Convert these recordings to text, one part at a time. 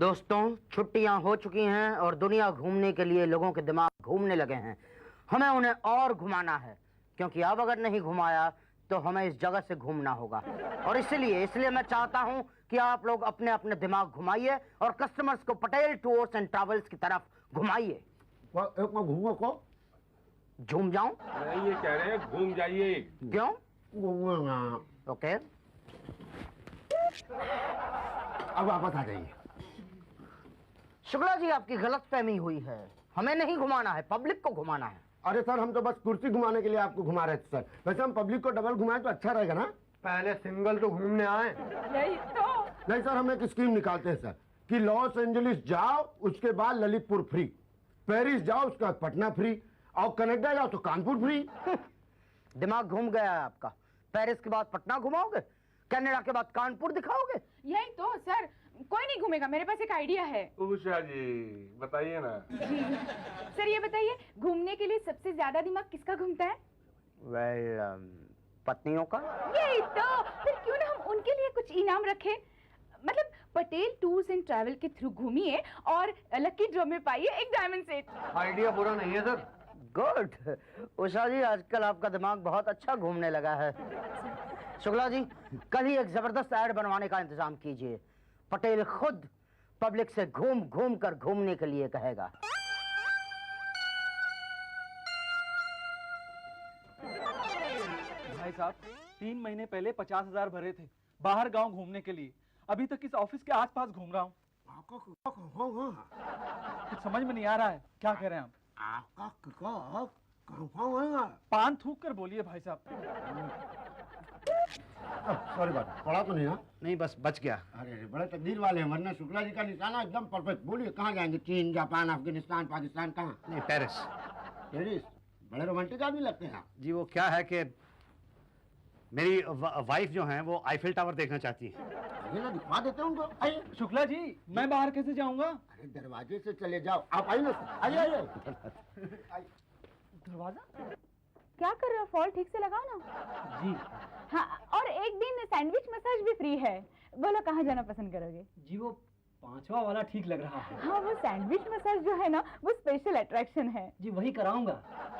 दोस्तों, छुट्टियां हो चुकी हैं और दुनिया घूमने के लिए लोगों के दिमाग घूमने लगे हैं। हमें उन्हें और घुमाना है, क्योंकि अब अगर नहीं घुमाया तो हमें इस जगह से घूमना होगा। और इसलिए मैं चाहता हूं कि आप लोग अपने अपने दिमाग घुमाइए और कस्टमर्स को पटेल टूर्स एंड ट्रैवल्स की तरफ घुमाइए। घूमो को झूम जाऊं? नहीं, ये कह रहे हैं घूम जाइए। क्यों? घूमूंगा। ओके, अब वापस आ जाइए। शुक्ला जी, आपकी गलतफहमी हुई है। हमें नहीं घुमाना है, पब्लिक को घुमाना है। अरे सर, हम तो बस कुर्सी घुमाने के लिए आपको घुमा रहे थे सर। वैसे हम पब्लिक को डबल घुमाएं तो अच्छा रहेगा ना। पहले सिंगल तो घूमने आए। यही तो। नहीं सर, हम एक स्कीम निकालते हैं सर कि लॉस एंजलिस जाओ, उसके बाद ललितपुर फ्री, पेरिस जाओ उसके बाद पटना फ्री, और कनाडा जाओ तो कानपुर फ्री। दिमाग घूम गया है आपका। पेरिस के बाद पटना घुमाओगे, कनाडा के बाद कानपुर दिखाओगे। यही तो सर, कोई नहीं घूमेगा। मेरे पास एक आइडिया है। उषा जी बताइए ना। जी सर, ये बताइए, घूमने के लिए सबसे ज्यादा दिमाग किसका घूमता है? पत्नियों का। यही तो। फिर क्यों ना हम उनके लिए कुछ इनाम रखें। मतलब पटेल टूर्स एंड ट्रैवल के थ्रू घूमिए और लकी ड्रॉ में पाइए एक डायमंड सेट। आइडिया बुरा नहीं है सर। गुड। उषा जी, आजकल आपका दिमाग बहुत अच्छा घूमने लगा है। शुक्ला जी, कल ही एक जबरदस्त ऐड बनवाने का इंतजाम कीजिए। पटेल खुद पब्लिक से घूम घूम कर घूमने के लिए कहेगा। भाई साहब, 3 महीने पहले 50,000 भरे थे बाहर गांव घूमने के लिए। अभी तक इस ऑफिस के आसपास घूम रहा हूँ। कुछ समझ में नहीं आ रहा है, क्या कह रहे हैं आप? पान थूक कर बोलिए भाई साहब। सॉरी बात, पढ़ा तो नहीं ना? नहीं, बस बच गया। अरे बड़े तकदीर वाले हैं, वरना शुक्ला जी का निशाना एकदम परफेक्ट। बोलिए कहाँ जाएंगे? चीन, जापान, अफगानिस्तान, पाकिस्तान, कहाँ? नहीं, पेरिस। पेरिस? बड़े रोमांटिक आदमी लगते हैं आप। जी, वो क्या है कि मेरी वाइफ जो है वो आईफिल टावर देखना चाहती है। आइए ना, दिखवा देते हैं उनको। आइए। शुक्ला जी, मैं बाहर कैसे जाऊंगा? अरे दरवाजे से चले जाओ। आप आइए ना, आइए आइए। दरवाजा? क्या कर रहे हो? फॉल ठीक से लगाओ ना। जी हाँ, और एक दिन सैंडविच मसाज भी फ्री है। बोलो कहाँ जाना पसंद करोगे? जी, वो 5वां वाला ठीक लग रहा है। हाँ, वो सैंडविच मसाज जो है ना, वो स्पेशल अट्रैक्शन है। जी, वही कराऊंगा।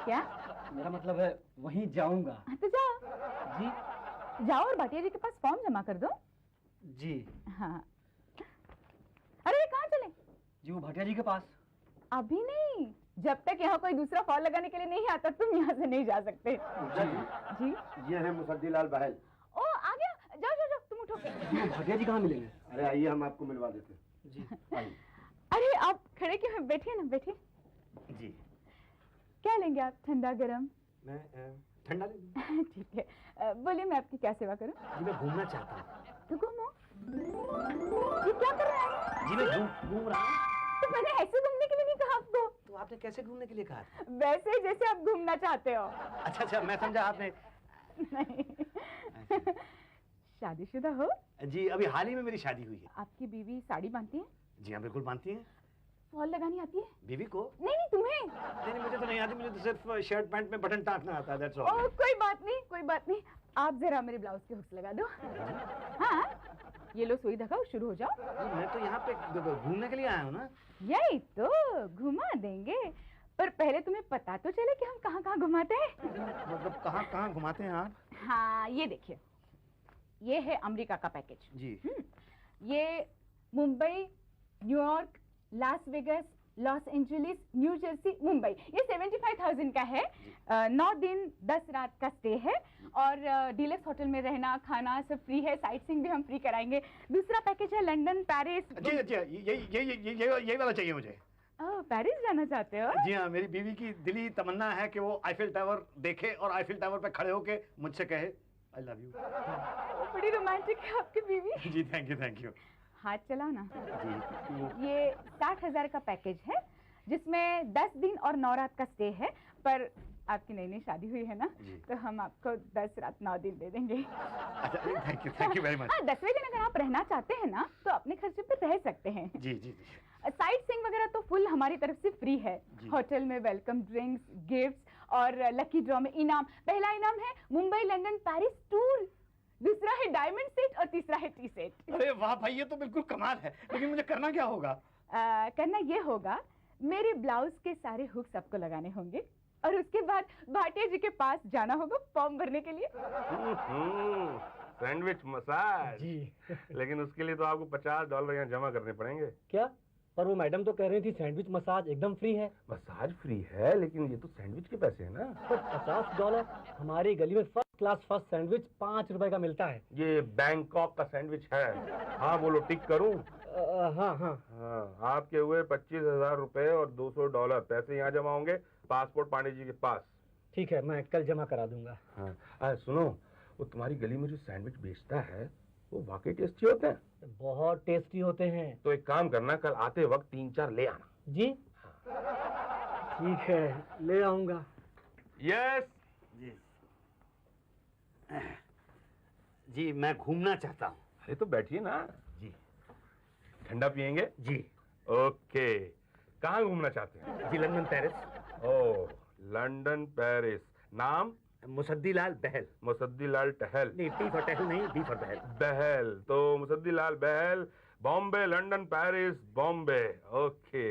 क्या? मेरा मतलब है वहीं जाऊंगा। हाँ, तो जाओ। जी जाओ और भाटिया जी के पास फॉर्म जमा कर दो। जी। हाँ। अरे कहाँ चले? जी, वो भाटिया जी के पास। अभी नहीं, जब तक यहाँ कोई दूसरा फॉल लगाने के लिए नहीं आता तुम यहाँ से नहीं जा सकते। जी ये है मुसद्दीलाल बहल। ओ, आ गया। जाओ जाओ जाओ, तुम उठो। जी, भाटिया जी कहाँ मिलेंगे? अरे आइए, हम आपको मिलवा देते हैं। जी आइए। अरे आप खड़े क्यों हैं? बैठिए ना, बैठिए। जी। क्या लेंगे आप? ठंडा गरम? मैं ठंडा लेंगे। ठीक है। बोलिए, मैं आपकी क्या सेवा करूं? जी, मैं घूमना चाहता हूँ। तो घूमो। ये क्या कर रहे हैं? जी, मैं घूम रहा हूँ। तो मैंने ऐसे घूमने के लिए नहीं कहा आपको। तो आपने कैसे घूमने के लिए कहा था? वैसे जैसे आप घूमना चाहते हो। अच्छा, मैं समझा आपने। नहीं। शादीशुदा हो? जी, अभी हाल ही में मेरी शादी हुई है। आपकी बीवी साड़ी बांधती है? जी हाँ, बिल्कुल बांधती हैं। फॉल लगानी आती है? बीवी को? नहीं नहीं, तुम्हें। नहीं, मुझे तो नहीं आती। मुझे तो सिर्फ शर्ट पैंट में बटन टाँकना आता है, that's all। ओह, कोई बात नहीं, कोई बात नहीं। आप जरा मेरे ब्लाउज के हुक्स लगा दो। हाँ, ये लो सुई धागा, शुरू हो जाओ। मैं तो यहाँ पे घूमने के लिए आया हूँ ना। यही तो, घुमा देंगे, पर पहले तुम्हें पता तो चले कि हम कहाँ कहाँ घुमाते हैं। मतलब कहाँ कहाँ घुमाते हैं आप? हाँ, ये देखिए, ये है अमेरिका का पैकेज। जी। ये Mumbai, New York, Las Vegas, Los Angeles, new Jersey, Mumbai, ये 75,000 का है। 9 दिन 10 रात का स्टे है और डीलक्स होटल में रहना खाना सब फ्री है। साइट सीइंग भी हम फ्री कराएंगे। दूसरा पैकेज है लंदन, पेरिस। जी, यही वाला चाहिए मुझे। पेरिस जाना चाहते हो? जी हाँ, मेरी बीवी की दिली तमन्ना है कि वो आईफिल टावर देखे और आईफिल टावर पे खड़े होके मुझसे कहे आई लव यू। बड़ी रोमांटिक है आपकी बीवी। जी, थैंक यू। हाथ चलाओ ना। जी। ये 60,000 का पैकेज है, जिसमें 10 दिन और 9 रात का स्टे है। पर आपकी नई शादी हुई है ना, तो हम आपको 10 रात 9 दिन दे देंगे। अच्छा, थैंक यू वेरी मच। 10वें दिन अगर आप रहना चाहते हैं ना, तो अपने खर्चे पे रह सकते हैं। जी। साइट सीइंग वगैरह तो फुल हमारी तरफ से फ्री है। होटल में वेलकम ड्रिंक्स, गिफ्ट्स और लकी ड्रॉ में इनाम। पहला इनाम है मुंबई, लंदन, पेरिस टूर। दूसरा है डायमंड सेट और तीसरा है टी सेट। अरे वाह भाई, ये तो बिल्कुल कमाल है। लेकिन मुझे करना क्या होगा? करना ये होगा, मेरे ब्लाउज के सारे हुक्स आपको लगाने होंगे और उसके बाद भाटिया जी के पास जाना होगा फॉर्म भरने के लिए। सैंडविच मसाज जी। लेकिन उसके लिए तो आपको $50 यहाँ जमा करने पड़ेंगे। क्या? पर वो मैडम तो कह रही थी सैंडविच मसाज एकदम फ्री है। मसाज फ्री है, लेकिन ये तो सैंडविच के पैसे है ना। तो $50 हमारी गली में फर्स्ट क्लास फर्स्ट सैंडविच 5 रुपए का मिलता है। ये बैंकॉक का सैंडविच है। हाँ बोलो, टिक करूं? हाँ हाँ। हाँ, आपके हुए $25,000 और $200 पैसे यहाँ जमा होंगे, पासपोर्ट पांडे जी के पास। ठीक है, मैं कल जमा करा दूंगा। हाँ सुनो, वो तुम्हारी गली में जो सैंडविच बेचता है वो वाकई टेस्टी होते हैं। बहुत टेस्टी होते हैं। तो एक काम करना, कल आते वक्त 3-4 ले आना। जी ठीक है, ले आऊंगा। यस जी मैं घूमना चाहता हूँ। अरे तो बैठिए ना जी। ठंडा पियेंगे? जी। ओके, कहाँ घूमना चाहते हैं? जी लंदन पेरिस। ओह, लंदन पेरिस। नाम? मुसद्दी लाल बहल। मुसद्दी लाल टहल। नहीं, टी फॉर टहल नहीं, बी फॉर बहल। बहल, तो Musaddi Lal Bahl, Bombay, London, Paris, Bombay. Okay,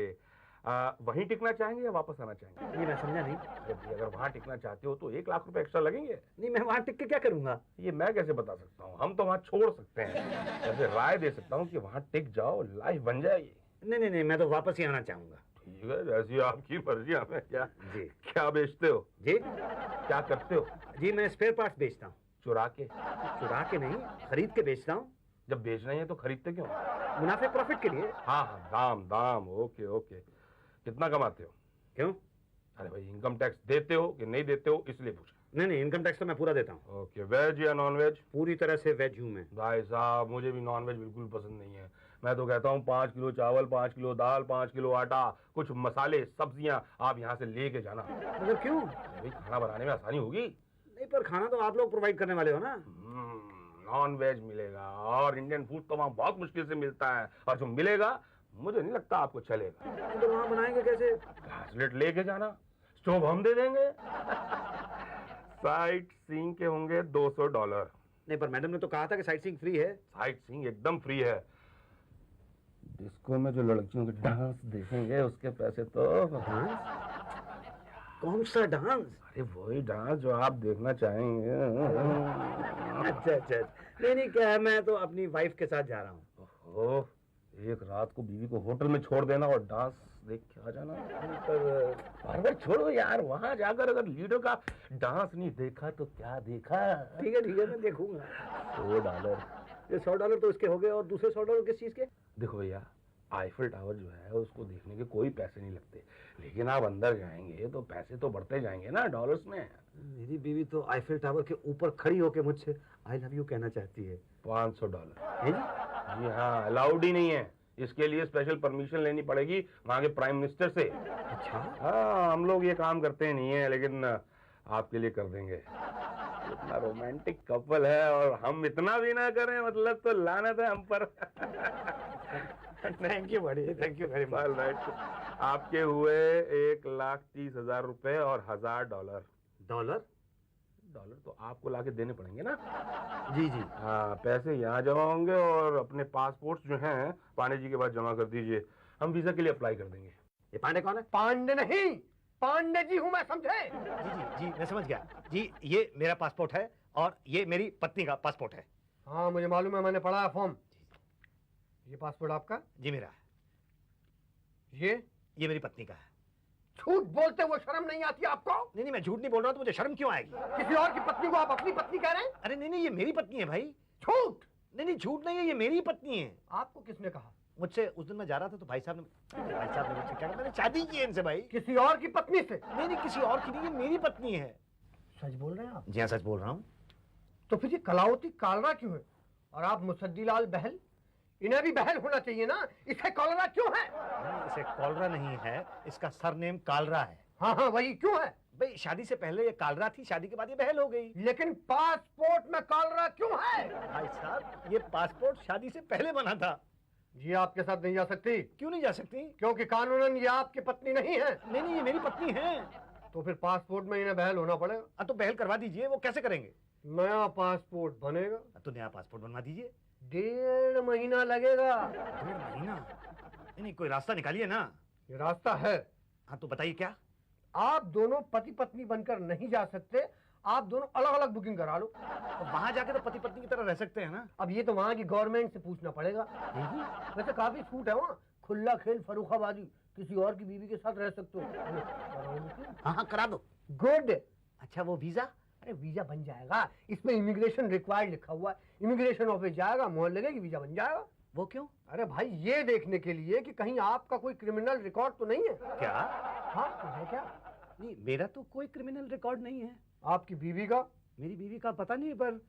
वहीं टिकना चाहेंगे या वापस आना चाहेंगे? नहीं मैं समझा नहीं। अगर वहाँ टिकना चाहते हो तो 1 लाख रुपए एक्स्ट्रा लगेंगे। नहीं मैं वहाँ टिक के क्या करूँगा? ये मैं कैसे बता सकता हूँ, हम तो वहाँ छोड़ सकते हैं। ऐसे राय दे सकता हूँ कि वहाँ टिक जाओ, लाइफ बन जाएगी। नहीं मैं तो वापस ही आना चाहूँगा। ठीक है, जैसी आपकी मर्जी। हमें क्या? जी। क्या बेचते हो? जी क्या करते हो? जी मैं स्पेयर पार्ट्स बेचता हूँ। चुरा के? चुरा के नहीं, खरीद के बेचता हूँ। जब बेचना ही है तो खरीदते क्यों? मुनाफे प्रॉफिट के लिए। हाँ हाँ, दाम दाम। ओके ओके, कितना कमाते हो? क्यों? अरे भाई, इनकम टैक्स देते हो कि नहीं देते हो, इसलिए पूछा। नहीं इनकम टैक्स तो मैं पूरा देता हूँ। ओके, वेज या नॉन वेज? पूरी तरह से वेज हूँ मैं। भाई साहब, मुझे भी नॉन वेज बिल्कुल पसंद नहीं है। मैं तो कहता हूँ 5 किलो चावल, 5 किलो दाल, 5 किलो आटा, कुछ मसाले, सब्जियां आप यहाँ से लेके जाना। मतलब क्यों? भाई खाना बनाने में आसानी होगी। नहीं पर खाना तो आप लोग प्रोवाइड करने वाले हो ना। नॉन वेज मिलेगा और इंडियन फूड तो वहाँ बहुत मुश्किल से मिलता है, और जो मिलेगा मुझे नहीं लगता आपको चलेगा। तो वहाँ बनाएंगे कैसे? घासलेट लेके जाना, स्टोव हम दे देंगे। साइट सीइंग के होंगे $200। नहीं पर मैडम ने तो कहा था कि साइट सीइंग फ्री है। साइट सीइंग एकदम फ्री है। डिस्को में जो लड़कियों के डांस देखेंगे उसके पैसे तो। कौन सा डांस? अरे वही डांस जो आप देखना चाहेंगे। अच्छा नहीं क्या है, मैं तो अपनी वाइफ के साथ जा रहा हूँ। ओह, एक रात को बीवी को होटल में छोड़ देना और डांस देख के आ जाना। पर बार छोड़ो यार, वहाँ जाकर अगर लीडर का डांस नहीं देखा तो क्या देखा। ठीक है मैं देखूंगा। $100। ये $100 तो इसके हो गए, और दूसरे $100 किस चीज के? देखो भैया, आईफिल टावर जो है उसको देखने के कोई पैसे नहीं लगते, लेकिन आप अंदर जाएंगे तो पैसे तो बढ़ते जाएंगे ना डॉलर्स में। मेरी बीवी तो आईफिल टावर के ऊपर खड़ी होकर मुझसे आई लव यू कहना चाहती है। $500। है जी? जी हाँ, अलाउड ही नहीं है। इसके लिए स्पेशल परमिशन लेनी पड़ेगी वहाँ के प्राइम मिनिस्टर से। अच्छा। हाँ, हम लोग ये काम करते नहीं है, लेकिन आपके लिए कर देंगे। इतना रोमांटिक कपल है और हम इतना भी ना करें, मतलब तो लानत है हम पर। Thank you very much. All right, आपके हुए 1,30,000 रुपए और $1,000। डॉलर तो आपको लाके देने पड़ेंगे ना। जी हाँ, पैसे यहाँ जमा होंगे और अपने पासपोर्ट जो हैं पांडे जी के पास जमा कर दीजिए, हम वीजा के लिए अप्लाई कर देंगे। ये पांडे कौन है? पांडे नहीं, पांडे जी हूँ मैं, समझे? जी मैं समझ गया जी। ये मेरा पासपोर्ट है और ये मेरी पत्नी का पासपोर्ट है। हाँ मुझे मालूम है, मैंने पढ़ा है फॉर्म। ये पासपोर्ट आपका? जी मेरा। ये मेरी पत्नी का है। झूठ बोलते हुए शर्म नहीं आती आपको? नहीं मैं झूठ नहीं बोल रहा, तो मुझे शर्म क्यों आएगी? किसी और की पत्नी को आप अपनी पत्नी कह रहे हैं? अरे नहीं ये मेरी पत्नी है भाई। झूठ। नहीं झूठ नहीं है, ये मेरी पत्नी है। आपको किसने कहा? मुझसे उस दिन मैं जा रहा था तो भाई साहब ने मुझसे क्या कहा, मैंने शादी की है इनसे भाई। किसी और की पत्नी से? नहीं किसी और की नहीं, ये मेरी पत्नी है। सच बोल रहे हैं आप? जी हाँ सच बोल रहा हूँ। तो फिर ये कलावती कालरा क्यों है? और आप मुसद्दी लाल बहल? इन्हें भी बहल होना चाहिए ना, इसे कॉलरा क्यों है? नहीं इसे कॉलरा नहीं है, इसका सरनेम कालरा है। हाँ वही क्यों है? भाई शादी से पहले ये कालरा थी, शादी के बाद ये बहल हो गई। लेकिन पासपोर्ट में कॉलरा क्यों है? भाई साहब ये पासपोर्ट शादी से पहले बना था। ये आपके साथ नहीं जा सकती। क्यों नहीं जा सकती? क्योंकि कानूनन ये आपकी पत्नी नहीं है। नहीं ये मेरी पत्नी है। तो फिर पासपोर्ट में इन्हें बहल होना पड़ेगा। तो बहल करवा दीजिए। वो कैसे करेंगे? नया पासपोर्ट बनेगा। तो नया पासपोर्ट बनवा दीजिए। 1.5 महीना लगेगा। 1.5 महीना? नहीं, कोई रास्ता निकालिए ना। ये रास्ता है। हाँ तो बताइए क्या। आप दोनों पति पत्नी बनकर नहीं जा सकते, आप दोनों अलग अलग बुकिंग करा लो। तो वहां जाके तो पति पत्नी की तरह रह सकते हैं ना। अब ये तो वहाँ की गवर्नमेंट से पूछना पड़ेगा। वैसे काफी छूट है वहाँ, खुला खेल फर्रुखाबादी, किसी और की बीवी के साथ रह सकते हो। हाँ करा दो। गुड। अच्छा वो वीजा? अरे वीजा बन जाएगा, इसमें इमिग्रेशन रिक्वायर्ड लिखा हुआ है। इमिग्रेशन ऑफिस जाएगा, मोहर लगेगी, वीजा बन जाएगा। वो क्यों? अरे भाई ये देखने के लिए कि कहीं आपका कोई क्रिमिनल रिकॉर्ड तो नहीं है। क्या? हाँ तो है क्या? नहीं, मेरा तो कोई क्रिमिनल रिकॉर्ड नहीं है। आपकी बीवी का? मेरी बीवी का पता नहीं, पर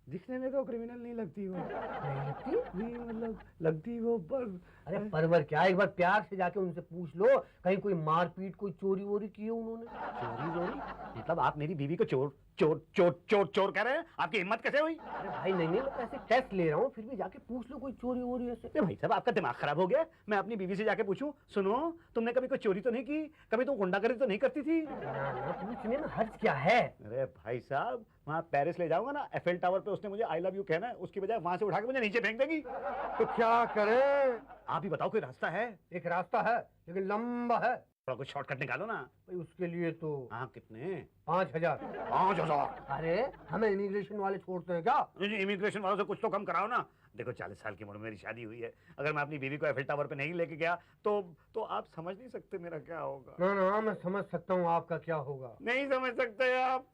दिखने में तो क्रिमिनल नहीं लगती वो। नहीं लगती? नहीं मतलब लगती वो, पर अरे परवर क्या, एक बार प्यार से जाके उनसे पूछ लो, कहीं कोई मारपीट, कोई चोरी वोरी की है उन्होंने? चोरी वोरी? मतलब आप मेरी बीवी को चोर चोर चोर चोर चोर कह रहे हैं? आपकी हिम्मत कैसे हुई? अरे भाई नहीं, मैं ऐसे टेस्ट ले रहा हूँ, फिर भी जाके पूछ लो कोई चोरी वोरी ऐसे। अरे भाई साहब, आपका दिमाग खराब हो गया। मैं अपनी बीवी से जाके पूछूं, सुनो तुमने कभी कोई चोरी तो नहीं की, कभी तुम गुंडागर्दी तो नहीं करती थी? ना पूछने में हर्ज क्या है? अरे भाई साहब, वहाँ पेरिस ले जाऊंगा ना, एफएल टावर पे उसने मुझे आई लव यू कहना है, उसकी बजाय वहां से उठा के मुझे नीचे फेंक देगी। तो क्या करें? आप ही बताओ, कोई रास्ता है? एक रास्ता है लेकिन लंबा है। थोड़ा कुछ शॉर्टकट निकालो ना। भाई उसके लिए तो हाँ कितने? 5000। 5000? अरे हमें इमिग्रेशन वाले छोड़ते हैं क्या? इमिग्रेशन वालों से कुछ तो कम कराओ ना। देखो 40 साल की उम्र में मेरी शादी हुई है, अगर मैं अपनी बीवी को एफएल टावर पे नहीं लेके गया तो आप समझ नहीं सकते मेरा क्या होगा। ना मैं समझ सकता हूँ आपका क्या होगा। नहीं समझ सकते आप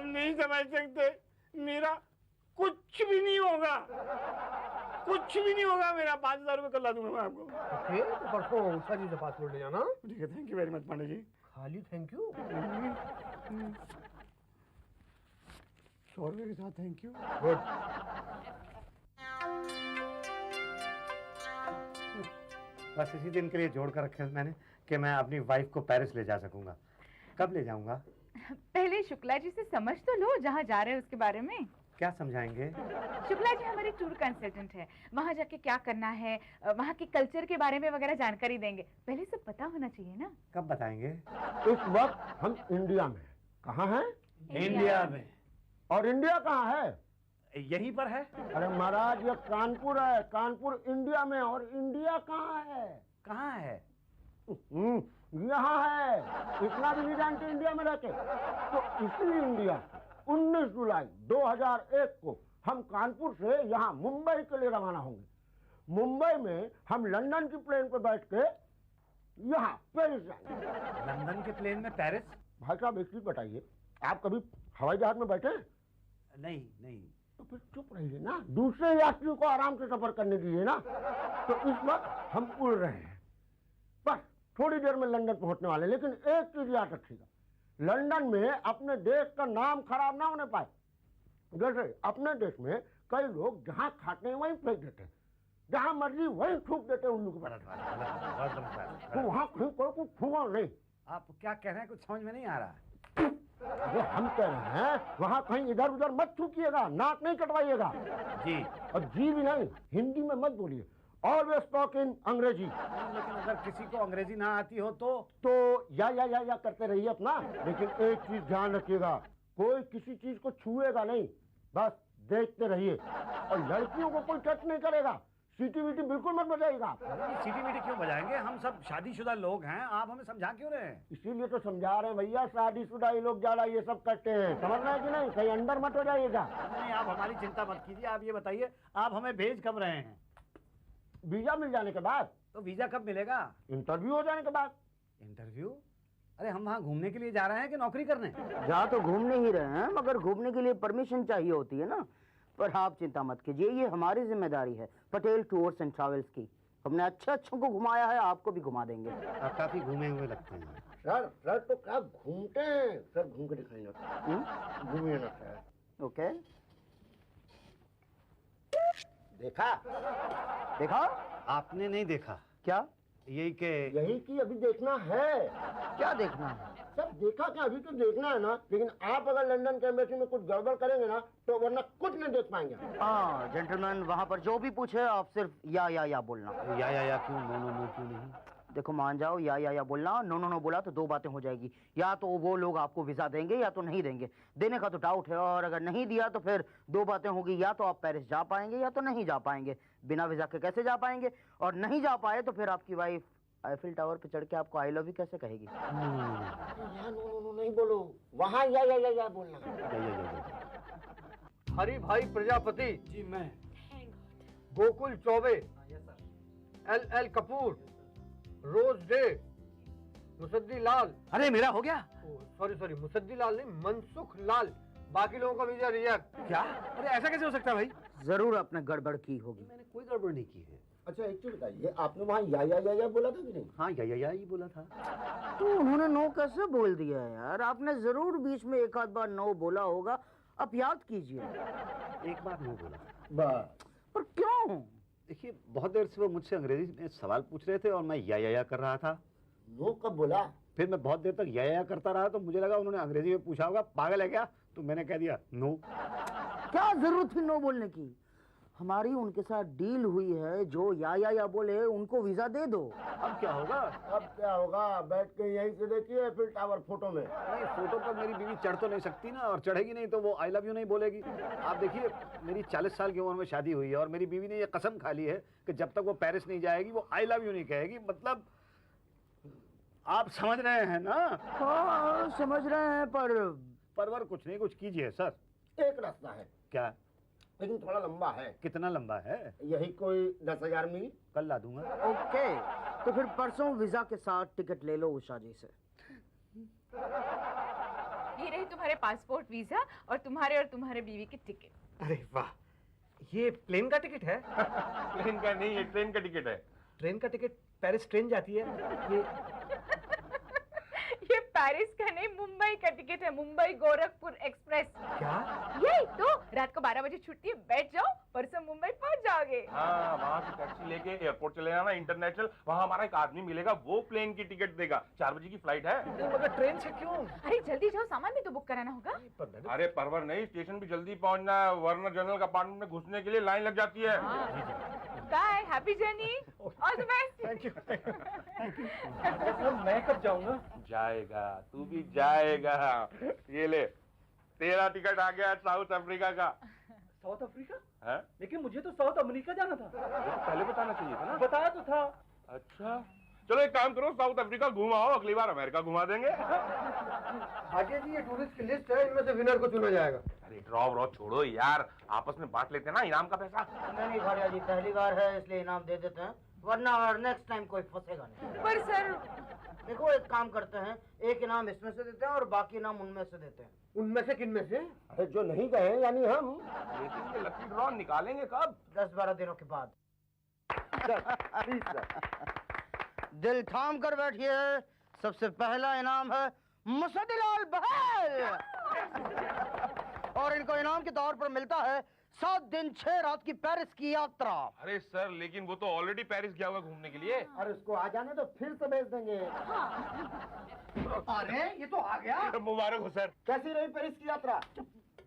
नहीं समझ सकते। मेरा कुछ भी नहीं होगा, कुछ भी नहीं होगा मेरा। 5000 रुपये कल ला दूंगा मैं आपको। तो परसों उषा जी से पासपोर्ट ले जाना। ठीक है, thank you very much Pandey ji. खाली थैंक यू? 100 रुपये के साथ थैंक यू। गुड। बस इसी दिन के लिए जोड़ कर रखे मैंने कि मैं अपनी वाइफ को पेरिस ले जा सकूंगा। कब ले जाऊंगा? पहले शुक्ला जी से समझ तो लो जहाँ जा रहे हैं उसके बारे में। क्या समझाएंगे? शुक्ला जी हमारे टूर कंसल्टेंट है, वहाँ जाके क्या करना है, वहाँ के कल्चर के बारे में वगैरह जानकारी देंगे। पहले सब पता होना चाहिए ना। कब बताएंगे? इस वक्त हम इंडिया में। कहाँ हैं? इंडिया में। और इंडिया कहाँ है? यहीं पर है। अरे महाराज ये कानपुर है, कानपुर इंडिया में। और इंडिया कहाँ है? कहाँ है? यहाँ है। इतना भी नहीं जानते इंडिया में रहते। तो इसी इंडिया 19 जुलाई 2001 को हम कानपुर से यहाँ मुंबई के लिए रवाना होंगे। मुंबई में हम लंदन की प्लेन पर बैठ के यहाँ पेरिस जाएंगे। लंदन के प्लेन में पेरिस? भाई साहब एक चीज बताइए, आप कभी हवाई जहाज में बैठे? नहीं। तो फिर चुप रहिए ना, दूसरे यात्रियों को आराम से सफर करने दीजिए ना। तो इस वक्त हम उड़ रहे हैं, बस थोड़ी देर में लंदन पहुंचने वाले। लेकिन एक चीज याद रखिएगा, लंदन में अपने देश का नाम खराब ना होने पाए। जैसे अपने देश में कई लोग जहाँ खाते हैं वहीं फेंक देते हैं, जहाँ मर्जी वहीं थूक देते हैं उल्लू के पराठे। तो वहाँ कहीं कोई कुछ छुआ नहीं। आप क्या कह रहे हैं, कुछ समझ में नहीं आ रहा। अरे हम कह रहे हैं वहाँ कहीं इधर उधर मत थूकिएगा, नाक नहीं कटवाइएगा। जी। और जी भी नहीं, हिंदी में मत बोलिए। ऑलवेज टॉक इन अंग्रेजी। लेकिन अगर किसी को अंग्रेजी ना आती हो तो या करते रहिए अपना। लेकिन एक चीज ध्यान रखिएगा, कोई किसी चीज को छुएगा नहीं, बस देखते रहिए। और लड़कियों को कोई टच नहीं करेगा। सीटी वीटी बिल्कुल मत बजाइएगा। सीटी वीटी क्यों बजाएंगे? हम सब शादीशुदा लोग हैं, आप हमें समझा क्यों रहे हैं? इसीलिए तो समझा रहे हैं भैया, शादीशुदा ये लोग ज्यादा ये सब करते हैं, समझ रहे हैं कि नहीं? कहीं अंदर मत हो जाइएगा। नहीं, आप हमारी चिंता मत कीजिए। आप ये बताइए, आप हमें भेज कब रहे हैं? वीजा मिल जाने के बाद। तो वीजा कब मिलेगा? इंटरव्यू हो जाने के बाद। इंटरव्यू? अरे हम वहाँ घूमने के लिए जा रहे हैं कि नौकरी करने? जा तो घूमने ही रहे हैं, मगर घूमने के लिए परमिशन चाहिए होती है ना। पर आप चिंता मत कीजिए, ये हमारी जिम्मेदारी है, पटेल टूर्स एंड ट्रैवल्स की। हमने अच्छे को घुमाया है, आपको भी घुमा देंगे। आप काफी घूमे हुए लगते हैं। सर तो क्या घूमते हैं? सर घूम के दिखाएंगे। घूमिए ना सर। ओके, देखा? आपने नहीं देखा? क्या? यही कि अभी देखना है। क्या देखना है? सर देखा क्या, अभी तो देखना है ना। लेकिन आप अगर लंदन के एम्बेसी में कुछ गड़बड़ करेंगे ना तो वरना कुछ नहीं देख पाएंगे। हाँ जेंटलमैन, वहाँ पर जो भी पूछे आप सिर्फ या बोलना। या क्यों? नो क्यों नहीं? देखो मान जाओ, या बोलना, नो नो नो बोला तो दो बातें हो जाएगी। या तो वो लोग आपको वीजा देंगे या तो नहीं देंगे। देने का तो डाउट है, और अगर नहीं दिया तो फिर दो बातें होगी, या तो आप पेरिस जा पाएंगे या तो नहीं जा पाएंगे। बिना वीजा के कैसे जा पाएंगे? और नहीं जा पाए तो फिर आपकी वाइफ आईफिल टावर पे चढ़ के आपको आई लव यू कैसे कहेगी? यहाँ नो नो नो नहीं बोलो, वहाँ या बोलना। हरि भाई प्रजापति जी मैं। गोकुल चौबे एल कपूर रोज डे मुसद्दी लाल। अरे मेरा हो गया। सॉरी मुसद्दी लाल नहीं, मनसुख लाल। बाकी लोगों का वीजा रिजेक्ट। क्या? अरे ऐसा कैसे हो सकता है भाई? जरूर आपने गड़बड़ की होगी। मैंने कोई गड़बड़ नहीं की है। अच्छा एक चीज बताइए, आपने वहाँ या बोला था कि नहीं? हाँ या ही बोला था। तो उन्होंने नो कैसे बोल दिया यार? आपने जरूर बीच में एक आध बार नो बोला होगा, अब याद कीजिए। एक बार नहीं बोला। बस। पर क्यों? देखिए, बहुत देर से वो मुझसे अंग्रेजी में सवाल पूछ रहे थे और मैं या कर रहा था। नो कब बोला? फिर मैं बहुत देर तक या करता रहा तो मुझे लगा उन्होंने अंग्रेजी में पूछा होगा, पागल है क्या? तो मैंने कह दिया नो। क्या जरूरत थी नो बोलने की? हमारी उनके साथ डील हुई है, जो या बोले उनको वीजा दे दो। अब क्या होगा? अब क्या होगा? बैठ के यहीं से देखिए आईफिल टावर फोटो में। नहीं, फोटो पर मेरी बीवी चढ़ तो नहीं सकती ना, और चढ़ेगी नहीं तो वो आई लव यू नहीं बोलेगी। आप देखिए, मेरी 40 साल की उम्र में शादी हुई है और मेरी बीवी ने ये कसम खा ली है कि जब तक वो पेरिस नहीं जाएगी वो आई लव यू नहीं कहेगी। मतलब आप समझ रहे हैं ना? हाँ समझ रहे हैं, परवर कुछ नहीं, कुछ कीजिए सर। एक रास्ता है, क्या? लेकिन थोड़ा लंबा है। कितना लंबा है? यही कोई 10,000 मील। कल ला दूंगा। ओके, तो फिर परसों वीजा के साथ टिकट ले लो उषा जी से। ये रहे तुम्हारे पासपोर्ट, वीजा और तुम्हारे बीवी की टिकट। अरे वाह, ये प्लेन का टिकट है? प्लेन का नहीं, ये ट्रेन का टिकट है। ट्रेन का टिकट? पेरिस ट्रेन जाती है? ये पेरिस का नहीं, मुंबई का टिकट है, मुंबई गोरखपुर एक्सप्रेस। क्या? यही तो, रात को 12 बजे छुट्टी है, बैठ जाओ, परसों मुंबई पहुंच जाओगे। हाँ, वहाँ से टैक्सी लेके एयरपोर्ट चले जाना इंटरनेशनल, वहाँ हमारा एक आदमी मिलेगा, वो प्लेन की टिकट देगा। 4 बजे की फ्लाइट है। मगर ट्रेन से क्यों? अरे जल्दी जाओ, सामान भी तो बुक कराना होगा। अरे परवर नहीं, स्टेशन भी जल्दी पहुँचना है, वरना जनरल कंपार्टमेंट में घुसने के लिए लाइन लग जाती है। Bye, happy journey, all the best. Thank you. मैं कब जाऊंगा? जाएगा, तू भी जाएगा। ये ले, तेरा टिकट आ गया साउथ अफ्रीका का। South Africa? है? लेकिन मुझे तो साउथ अमेरिका जाना था। ये तो पहले बताना चाहिए था ना। बताया तो था। अच्छा, चलो एक काम करो, साउथ अफ्रीका घुमाओ, अगली बार अमेरिका घुमा देंगे। भाग्य जी, ये टूरिस्ट की लिस्ट है, इनमें से विनर को चुना जाएगा। अरे ड्रॉ छोड़ो यार, आपस में बांट लेते हैं ना इनाम का पैसा। नहीं भारिया जी, पहली बार है इसलिए इनाम दे देते हैं, वरना नेक्स्ट टाइम कोई फंसेगा नहीं। पर सर, देखो एक काम करते हैं, एक इनाम इसमें से देते हैं और बाकी इनाम उनमें से देते हैं। उनमें से किनमें से? अरे जो नहीं गए यानी हम। लेकिन ये लकी ड्रॉ निकालेंगे कब? 10-12 दिनों के बाद। Please sir. दिल थाम कर बैठिए, सबसे पहला इनाम है मुसद्दीलाल बहल, और इनको इनाम के तौर पर मिलता है 7 दिन 6 रात की पेरिस की यात्रा। अरे सर, लेकिन वो तो ऑलरेडी पेरिस गया हुआ घूमने के लिए। अरे उसको आ जाने तो फिर से भेज देंगे। अरे ये तो आ गया। मुबारक हो सर। कैसी रही पेरिस की यात्रा?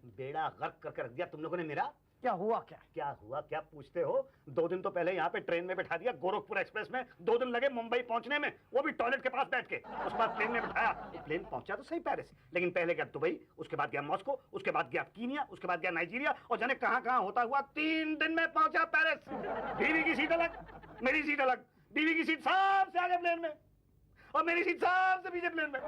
बेड़ा गर्क करके रख दिया तुम लोगों ने मेरा। क्या हुआ? क्या हुआ क्या पूछते हो? 2 दिन तो पहले यहाँ पे ट्रेन में बैठा दिया गोरखपुर एक्सप्रेस में, 2 दिन लगे मुंबई पहुंचने में, वो भी टॉयलेट के पास बैठ के। उसके बाद प्लेन में बैठाया, प्लेन पहुंचा तो सही पेरिस, लेकिन पहले गया दुबई, उसके बाद गया मॉस्को, उसके बाद गया कीनिया, उसके बाद गया नाइजीरिया, और जाने कहाँ होता हुआ 3 दिन में पहुंचा पेरिस। बीवी की सीट अलग, मेरी सीट अलग, बीवी की सीट सबसे आगे प्लेन में और मेरी सीट सबसे पीछे प्लेन में।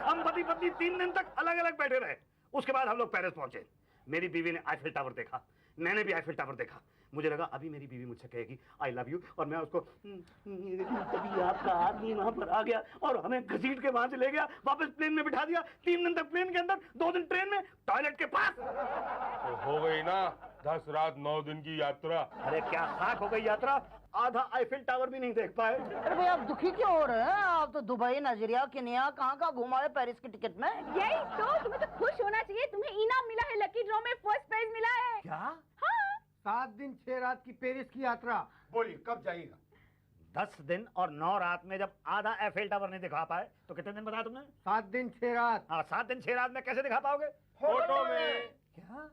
हम पति पत्नी 3 दिन तक अलग अलग बैठे रहे। उसके बाद हम लोग पेरिस पहुंचे। मेरी बीवी ने आईफिल टावर देखा, मैंने भी आईफिल टावर देखा। मुझे लगा अभी मेरी बीवी मुझसे कहेगी आई लव यू, और मैं उसको तभी आपका आदमी वहां पर आ गया और हमें घसीट के वहां से ले गया, वापस प्लेन में बिठा दिया। 3 दिन तक प्लेन के अंदर, 2 दिन ट्रेन में, टॉयलेट के पास। तो हो गई ना 10 रात 9 दिन की यात्रा। अरे क्या खाक हो गई यात्रा, आधा आईफिल टावर भी नहीं देख पाए। अरे भाई आप दुखी क्यों हो रहे हैं? आप तो दुबई, नाइजीरिया, केन्या, कहाँ घुमाए पेरिस की टिकट में। यही तो, तुम्हें तो खुश होना चाहिए, तुम्हें इनाम मिला है, लकी ड्रॉ में फर्स्ट प्राइज मिला है। क्या? हाँ। 7 दिन 6 रात की पेरिस की यात्रा। बोलिए कब जाइएगा? 10 दिन और 9 रात में जब आधा आईफिल टावर नहीं दिखा पाए तो कितने दिन बताया तुमने? 7 दिन 6 रात। हाँ, 7 दिन 6 रात में कैसे दिखा पाओगे? फोटो में। क्या?